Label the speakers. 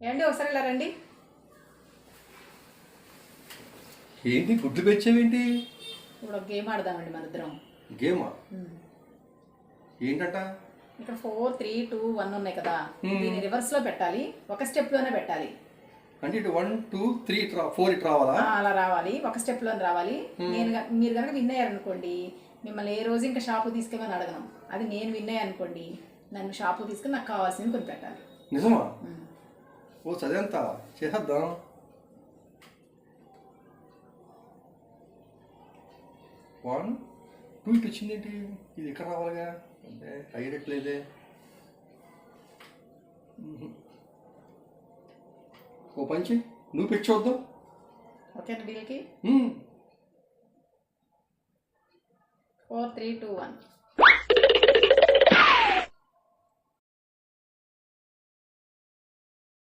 Speaker 1: ఏమండి ఒకసారి ఇలా రండి.
Speaker 2: ఏంటి గుడ్లు పెంచావేంటి?
Speaker 1: ఇప్పుడు ఒక గేమ్ ఆడదామండి మన ఇద్దరం.
Speaker 2: గేమా? ఏంటంట?
Speaker 1: ఇక్కడ 4, 3, 2, 1 ఉన్నాయి కదా, దీన్ని రివర్స్ లో పెట్టాలి, ఒక స్టెప్ లోనే పెట్టాలి.
Speaker 2: అంటే ఇటు 1, 2, 3, 4 ఇటు రావాలా?
Speaker 1: అలా రావాలి, ఒక స్టెప్ లోనే రావాలి. మీరు కనుక విన్ అయ్యారనుకోండి, మిమ్మల్ని ఏ రోజు ఇంకా షాపు తీసుకెళ్ళమని అడగను. అది నేను విన్ అయ్యానుకోండి, నన్ను షాపు తీసుకుని నాకు కావాల్సింది కొని పెట్టాలి.
Speaker 2: నిజమా? ఓ చదివేంత చేసేద్దాం. 1, 2 ఇటు వచ్చిందేంటి? ఇది ఇక్కడ రావాలిగా, అంటే అయ్యేటట్లేదే. ఓ పంచి నువ్వు పెట్టి చూద్దాం.
Speaker 1: ఓకేనా డీల్కి? 4, 3, 2, 1.